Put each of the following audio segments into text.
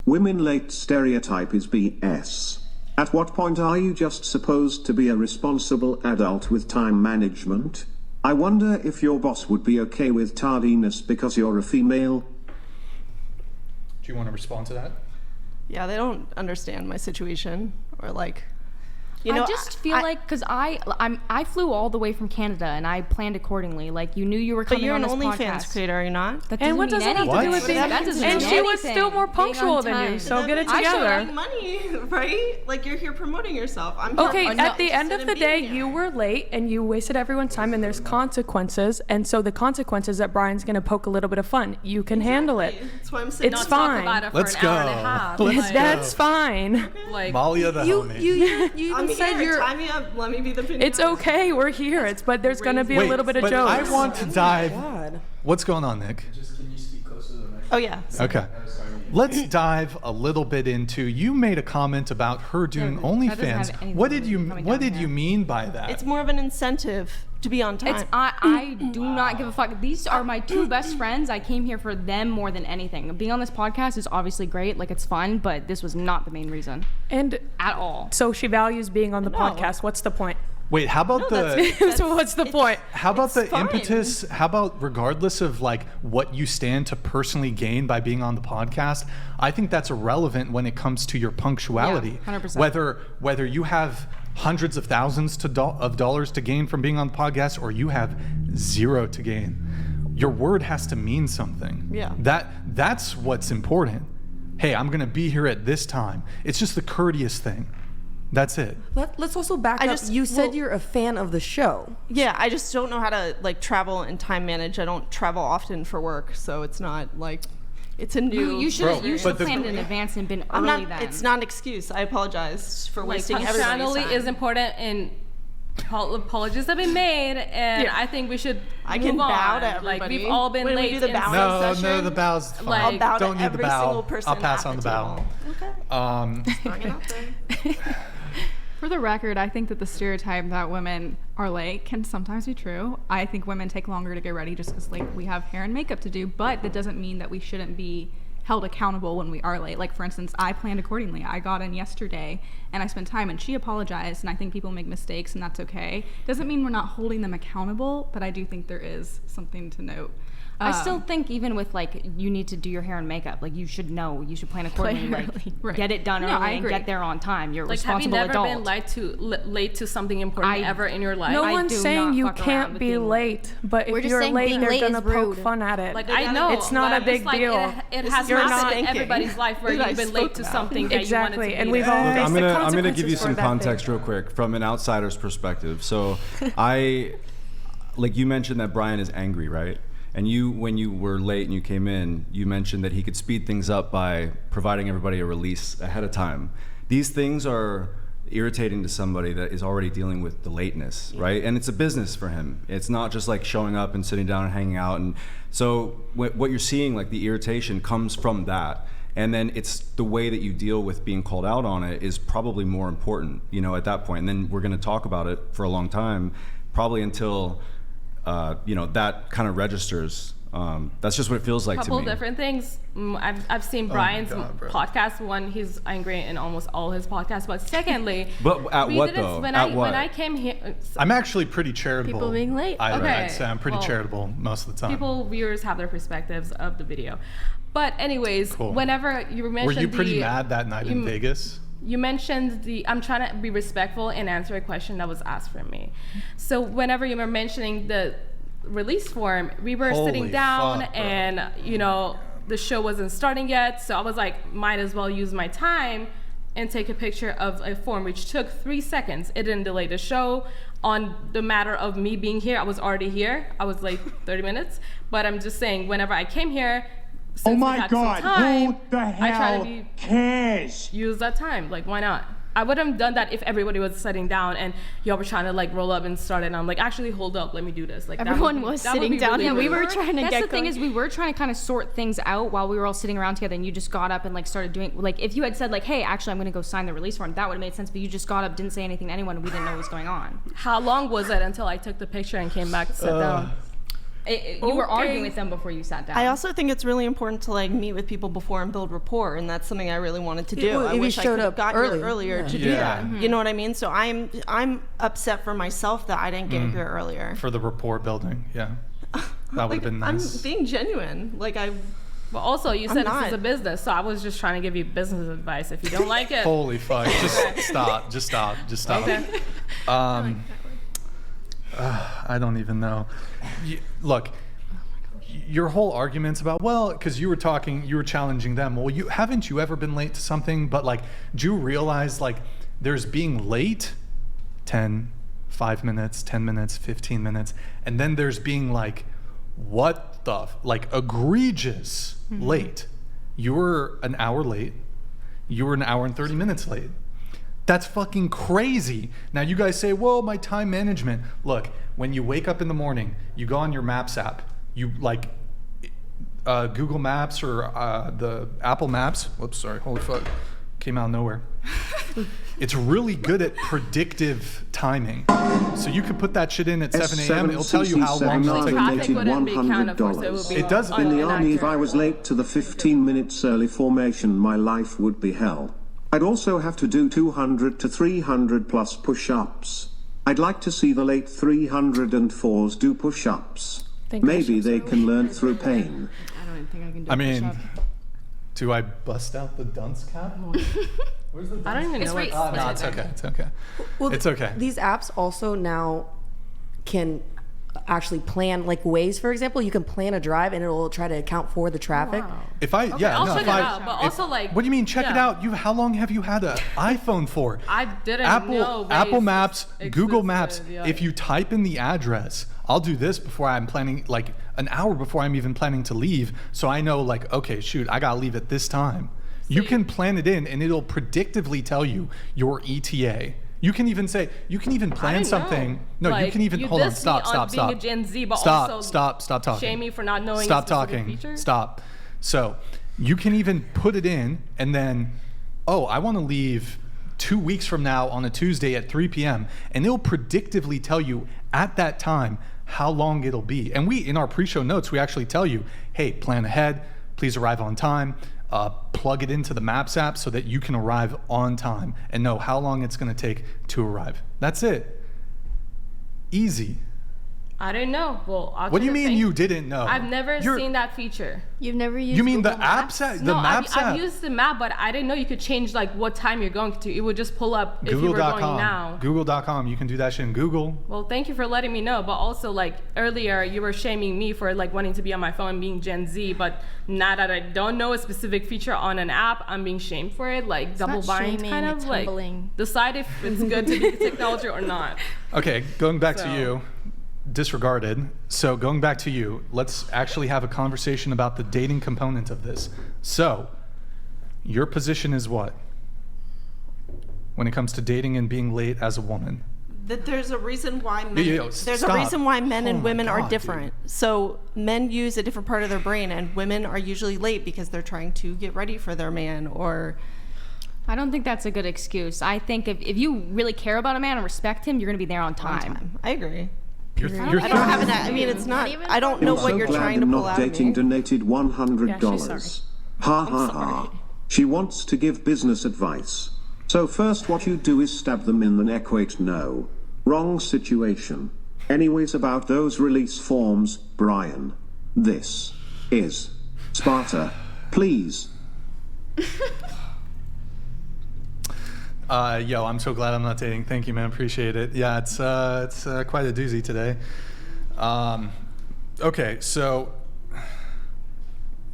Women late stereotype is BS. At what point are you just supposed to be a responsible adult with time management? I wonder if your boss would be okay with tardiness because you're a female. Do you want to respond to that? Yeah, they don't understand my situation, or like, you know, I just feel like, because I flew all the way from Canada and I planned accordingly. Like, you knew you were coming on this podcast. But you're an OnlyFans creator, are you not? That And what does that have to do with being? And she was still more punctual than you, so get it together. Money, right? Like, you're here promoting yourself. I'm Okay, at the end of the day, you were late and you wasted everyone's time, and there's consequences. And so the consequences that Brian's going to poke a little bit of fun. You can handle it. That's why I'm saying It's fine. Let's go. That's fine. Like, Malia the homie. You said you're. Tie me up. Let me be the opinion. It's okay. We're here. But there's going to be a little bit of but jokes. I want to dive. What's going on, Nick? Can you speak closer to the mic? Oh yeah. Okay. Let's dive a little bit into. You made a comment about her doing OnlyFans. What did you mean by that? It's more of an incentive to be on time. I do not give a fuck. These are my two best friends. I came here for them more than anything. Being on this podcast is obviously great. Like, it's fun, but this was not the main reason. And at all. So she values being on the podcast. What's the point? Wait, how about so what's the point? How about the impetus? How about regardless of like what you stand to personally gain by being on the podcast? I think that's irrelevant when it comes to your punctuality. Yeah, 100%. Whether you have hundreds of thousands of dollars to gain from being on the podcast, or you have zero to gain, your word has to mean something. Yeah. That's what's important. Hey, I'm gonna be here at this time. It's just the courteous thing. That's it. Let's also back up. You said you're a fan of the show. Yeah, I just don't know how to like travel and time manage. I don't travel often for work, so it's not like it's a new. You should have planned in advance and been early then. It's not an excuse. I apologize for wasting everybody's time. Punctuality is important, and apologies have been made, and I think we should. I can bow to everybody. Like, we've all been late. We do the bowing session? No, the bow's fine. I'll bow Don't to need the every bow. single person I'll pass at on the the bow. Okay. For the record, I think that the stereotype that women are late can sometimes be true. I think women take longer to get ready just because like we have hair and makeup to do, but that doesn't mean that we shouldn't be held accountable when we are late. Like, for instance, I planned accordingly. I got in yesterday and I spent time, and she apologized, and I think people make mistakes and that's okay. Doesn't mean we're not holding them accountable, but I do think there is something to note. I still think even with like you need to do your hair and makeup, like you should know, you should plan accordingly, like get it done early and get there on time. You're a responsible adult. Have you never been late to something important ever in your life? No one's saying you can't be late, but if you're late, they're gonna poke fun at it. Like, I know it's not a big deal. It has happened in everybody's life where you've been late to something that you wanted to be. And we've all faced the consequences. I'm gonna give you some context real quick from an outsider's perspective. So like you mentioned that Brian is angry, right? And when you were late and you came in, you mentioned that he could speed things up by providing everybody a release ahead of time. These things are irritating to somebody that is already dealing with the lateness, right? And it's a business for him. It's not just like showing up and sitting down and hanging out. And so what you're seeing, like the irritation comes from that. And then it's the way that you deal with being called out on it is probably more important, at that point. And then we're gonna talk about it for a long time, probably until that kind of registers. That's just what it feels like to me. Couple different things. I've seen Brian's podcast. One, he's angry in almost all his podcasts. But secondly, but at what though? When I came here, I'm actually pretty charitable. People being late. I'd say I'm pretty charitable most of the time. Viewers have their perspectives of the video. But anyways, whenever you mentioned, were you pretty mad that night in Vegas? You mentioned I'm trying to be respectful and answer a question that was asked from me. So whenever you were mentioning the release form, we were sitting down and the show wasn't starting yet, so I was like, might as well use my time and take a picture of a form, which took 3 seconds. It didn't delay the show. On the matter of me being here, I was already here. I was late 30 minutes, but I'm just saying, whenever I came here, since oh my God, time, who the hell cares? Use that time, like, why not? I would have done that if everybody was sitting down and y'all were trying to like roll up and start it, and I'm like, actually hold up, let me do this. Like, everyone was sitting down, and we were trying to That's the thing is, we were trying to kind of sort things out while we were all sitting around together, and you just got up and like started doing, like, if you had said like, hey, actually I'm gonna go sign the release form, that would have made sense, but you just got up, didn't say anything to anyone, and we didn't know what was going on. How long was it until I took the picture and came back to sit down? You were arguing with them before you sat down. I also think it's really important to like meet with people before and build rapport, and that's something I really wanted to do. Well, I if wish you I showed could have up got early. here earlier to do Yeah. that. Mhm. You know what I mean? So I'm upset for myself that I didn't get here earlier. For the rapport building, yeah. That would have been nice. I'm being genuine. Like But also, you said I'm this is a not. business, so I was just trying to give you business advice. If you don't like it, Holy fuck. Just stop. Just stop. Just stop. Okay. I don't even know. Look, your whole argument's about, well, because you were challenging them. Well, haven't you ever been late to something? But like, do you realize like there's being late 5 minutes, 10 minutes, 15 minutes, and then there's being like, what the, like egregious late. You were an hour late. You were an hour and 30 minutes late. That's fucking crazy. Now you guys say, well, my time management. Look, when you wake up in the morning, you go on your Maps app, you like Google Maps or the Apple Maps. Whoops, sorry, holy fuck. Came out of nowhere. It's really good at predictive timing. So you could put that shit in at 7 a.m. It'll tell you how long it'll take. Traffic wouldn't be counted for, so it would be It does. In the army, if inaccurate. I was late to the 15 minutes early formation, my life would be hell. I'd also have to do 200 to 300 plus push-ups. I'd like to see the late 304s do push-ups. Maybe they can learn through pain. I don't even think I can do I a mean, push-up. do I bust out the dunce cap? Where's the dunce I don't even know right- what's No, it's okay. It's okay. Well, It's okay. These apps also now can actually plan, like Waze, for example. You can plan a drive and it'll try to account for the traffic. If I, I'll check it out, but also like. What do you mean check it yeah. out? How long have you had an iPhone for? I didn't know Waze Apple Maps, Google Maps. existed, yeah. If you type in the address, I'll do this before I'm planning, like an hour before I'm even planning to leave. So I know like, okay, shoot, I gotta leave at this time. You can plan it in and it'll predictively tell you your ETA. You can even say, you can even plan didn't something. know. No, Like, you can even, you hold on, diss me stop. on being a Gen Z, but stop, also stop talking. shame me for not knowing a Stop specific talking. feature? Stop. So you can even put it in and then, oh, I want to leave 2 weeks from now on a Tuesday at 3 p.m. And it'll predictively tell you at that time how long it'll be. And we, in our pre-show notes, we actually tell you, hey, plan ahead, please arrive on time. Plug it into the Maps app so that you can arrive on time and know how long it's going to take to arrive. That's it. Easy. I didn't know. Well, I'll What do you check it. mean you didn't know? I've never seen that feature. You've never used You mean Google the apps? The No, Maps app? I've used the map, but I didn't know you could change like what time you're going to. It would just pull up if you were going now. Google.com. You can do that shit in Google. Well, thank you for letting me know. But also, like earlier, you were shaming me for like wanting to be on my phone and being Gen Z. But now that I don't know a specific feature on an app, I'm being shamed for it. Like double not bind, shaming, kind of it's like humbling. decide if it's good to be technology or not. Okay, going back to So- you. Disregarded. So going back to you, let's actually have a conversation about the dating component of this. So, your position is what? When it comes to dating and being late as a woman? that there's a reason why men, there's stop. a reason why men Oh and my women are God, different. So men use a different part of their brain, and women are usually late because they're trying to get ready for their man or. I don't think that's a good excuse. I think if you really care about a man and respect him, you're going to be there on time. I agree. You're I don't have an. I mean, it's not. I don't know I'm what so you're glad trying to I'm pull not out of dating me. donated $100. Yeah, she's sorry. Ha ha ha. She wants to give business advice. So first what you do is stab them in the neck. Wait, no. Wrong situation. Anyways, about those release forms, Brian. This is Sparta. Please. Yo, I'm so glad I'm not dating. Thank you, man. Appreciate it. Yeah, it's quite a doozy today. Okay, so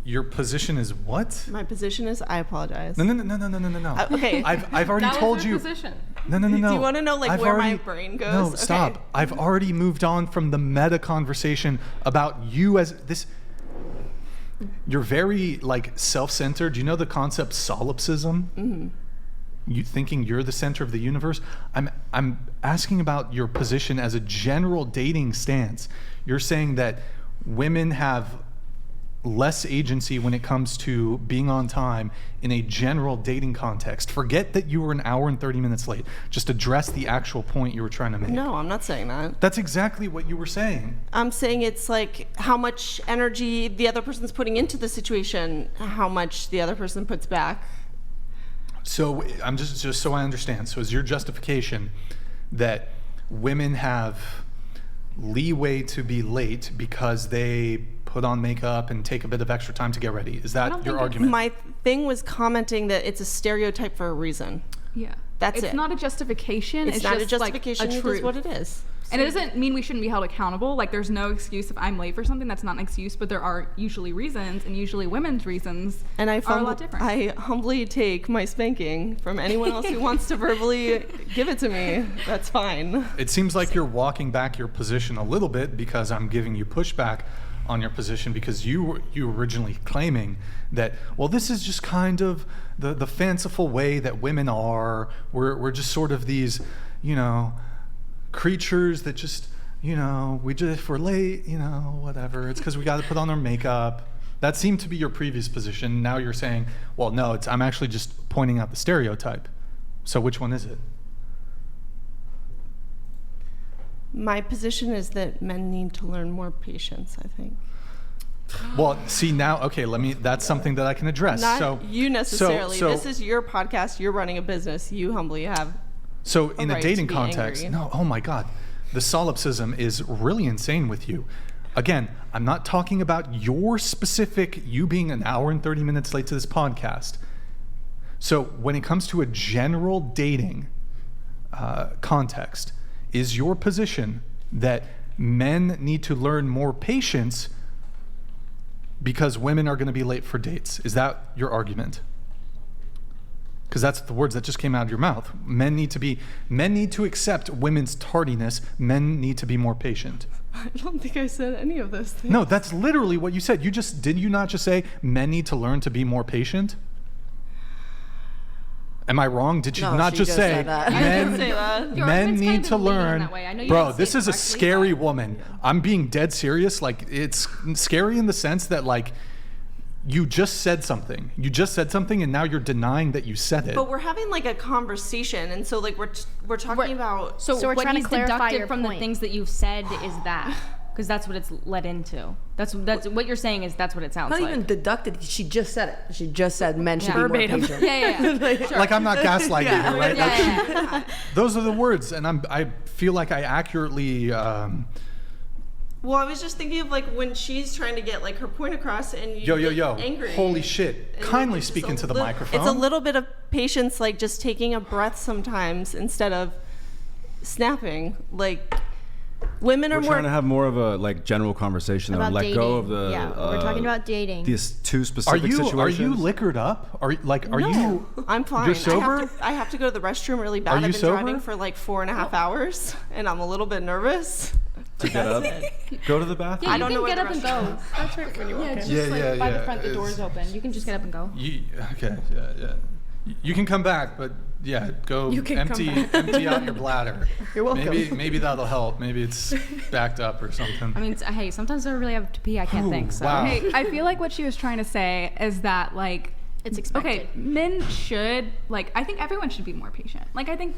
your position is what? My position is. I apologize. No. Okay. I've already That was told your you. position. No. Do you want to know like I've where already, my brain goes? No, Okay. stop. I've already moved on from the meta conversation about you as this. You're very like self-centered. Do you know the concept solipsism? Mm-hmm. You thinking you're the center of the universe? I'm asking about your position as a general dating stance. You're saying that women have less agency when it comes to being on time in a general dating context. Forget that you were an hour and 30 minutes late. Just address the actual point you were trying to make. No, I'm not saying that. That's exactly what you were saying. I'm saying it's like how much energy the other person's putting into the situation, how much the other person puts back. So I'm just so I understand. So is your justification that women have leeway to be late because they put on makeup and take a bit of extra time to get ready? Is that your argument? My thing was commenting that it's a stereotype for a reason. Yeah. That's it. It's not a justification. It's not just a justification. Like a It truth. is what it is. And it doesn't mean we shouldn't be held accountable. Like, there's no excuse if I'm late for something. That's not an excuse, but there are usually reasons, and usually women's reasons And are a lot different. I humbly take my spanking from anyone else who wants to verbally give it to me. That's fine. It seems like you're walking back your position a little bit because I'm giving you pushback on your position, because you were originally claiming that, well, this is just kind of the fanciful way that women are. We're just sort of these, creatures that just, if we're late, whatever. It's because we got to put on our makeup. That seemed to be your previous position. Now you're saying, well, no, I'm actually just pointing out the stereotype. So which one is it? My position is that men need to learn more patience, I think. Well, see now, okay, that's something that I can address. Not you necessarily. So, this is your podcast. You're running a business. You humbly have So in a right dating to be context, angry. no, oh my God, the solipsism is really insane with you. Again, I'm not talking about your specific, you being an hour and 30 minutes late to this podcast. So when it comes to a general dating context, is your position that men need to learn more patience because women are going to be late for dates? Is that your argument? Because that's the words that just came out of your mouth. Men need to accept women's tardiness. Men need to be more patient. I don't think I said any of those things. No, that's literally what you said. Did you not just say men need to learn to be more patient? Am I wrong? Did you No, not she just just say said that. I didn't say that. Your men argument's kind need of to been leaning learn? that way. I know you Bro, didn't this say it is a correctly, scary but- woman. I'm being dead serious. Like, it's scary in the sense that, like, you just said something. You just said something, and now you're denying that you said it. But we're having like a conversation, and so like we're talking about. So we're what trying to he's clarify deducted your from the point. things that you've said is that, because that's what it's led into. That's what you're saying is that's what it sounds Not like. even deducted. She just said it. She just said men should be more Verbatim. patient. Yeah. Sure. Like, I'm not gaslighting you, right? Yeah. Like, those are the words, and I feel like I accurately. Well, I was just thinking of like when she's trying to get like her point across, and you Yo, get angry. holy shit! And, Kindly it's speak a into the lit- microphone. It's a little bit of patience, like just taking a breath sometimes instead of snapping. Like women are We're more. trying to have more of a general conversation though. About Let dating. go of the. Yeah, we're talking about dating. These two Are specific you situations. liquored up? Are No, you? I'm fine. You're sober? I have to go to the restroom really bad. Are I've you been sober? driving for like 4.5 hours, and I'm a little bit nervous. To get up, go to the bathroom. Yeah, I you don't can know get where up the and go. That's right. When you walk in. Just Yeah, like yeah, by yeah, the front, the it's- door's open. You can just get up and go. Okay, yeah. You can come back, but yeah, go You can come empty out your bladder. You're welcome. Maybe that'll help. Maybe it's backed up or something. I mean, hey, sometimes I really have to pee. I can't Ooh, think. So. wow. Hey, I feel like what she was trying to say is that, like, It's expected. okay, men should, like, I think everyone should be more patient. Like, I think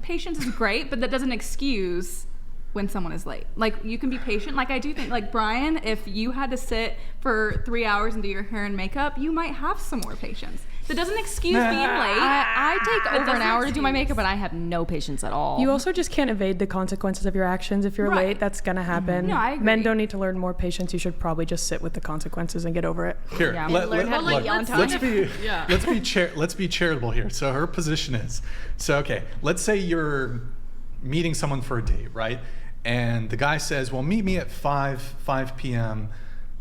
patience is great, but that doesn't excuse when someone is late. Like, you can be patient. Like, I do think, like, Brian, if you had to sit for 3 hours and do your hair and makeup, you might have some more patience. That doesn't excuse being late. I take It over an doesn't hour to do my excuse. makeup, but I have no patience at all. You also just can't evade the consequences of your actions. If you're Right. late, that's gonna happen. No, I agree. Men don't need to learn more patience. You should probably just sit with the consequences and get over it. Here, Yeah. let, learn how to look, be on time. let's be charitable here. So her position is, okay, let's say you're meeting someone for a date, right? And the guy says, well, meet me at 5 p.m.,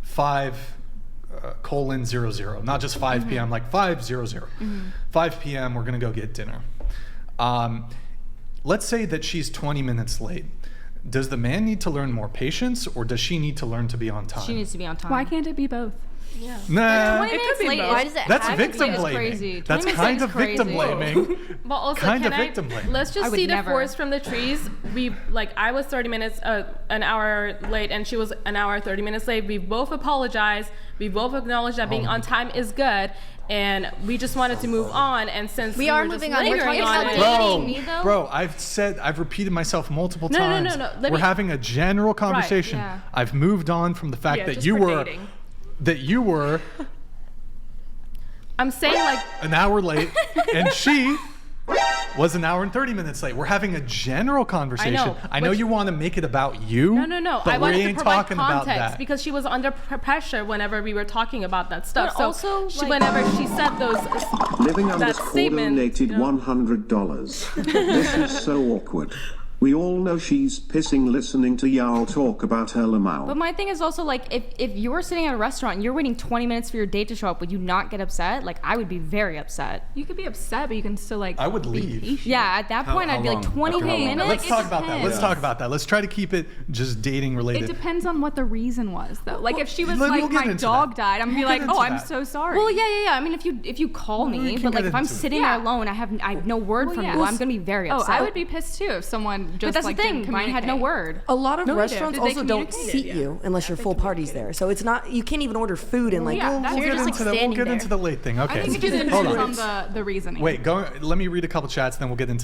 5:00, not just 5 p.m., like 5:00. 5 p.m., we're going to go get dinner. Let's say that she's 20 minutes late. Does the man need to learn more patience, or does she need to learn to be on time? She needs to be on time. Why can't it be both? Nah. 20 minutes be late. both. Why does it That's have to be victim this blaming. crazy? That's 20 minutes kind is of victim crazy. blaming. But also, Kind of can victim blaming. let's I just would see the never. forest from the trees. I was 30 minutes, an hour late, and she was an hour 30 minutes late. We both apologized. We both acknowledged that being on time is good, and we just wanted to move on. And since We are were moving just on. We're lingering talking on about it, dating. Me, though? Bro, I've repeated myself multiple No, no, no, times. no. Let We're me- having a general conversation. yeah. I've moved on from the fact Yeah, that just you for were dating. I'm saying like an hour late and she was an hour and 30 minutes late. We're having a general conversation. I know which- you want to make it about you. no. But I we wanted to ain't provide talking about context that. because she was under pressure whenever we were talking about that stuff. But So also, she, like- whenever she said those, Living that underscore statement, donated you know. $100. This is so awkward. We all know she's pissing listening to y'all talk about her Lamau. But my thing is also like if you're sitting at a restaurant and you're waiting 20 minutes for your date to show up, would you not get upset? Like I would be very upset. You could be upset, but you can still like. I would be leave. patient. Yeah, at that point how I'd be like long? 20 After how long? minutes. Let's it talk about that. Let's depends. talk about that. Let's try to keep it just dating It related. depends on what the reason was, though. Like if she was We'll like, get my into dog that. died, I'm gonna be We'll like, get oh, into I'm that. so sorry. Well, yeah. I mean, if you call We me, can but like get if I'm into it. sitting there alone, I have no word Well, from yeah. you. I'm gonna be very Oh, upset. I would be pissed too if someone just. But that's like, the thing. didn't Mine had no communicate. word. A lot of No, they did. restaurants Did they also don't communicate? seat Yeah. you unless your full party's there. So it's not, you can't even order food and like, yeah, that's you're true. just like We'll standing get there. into the late thing. Okay. I think it just Hold depends on. on the reasoning. Wait, let me read a couple chats, then we'll get into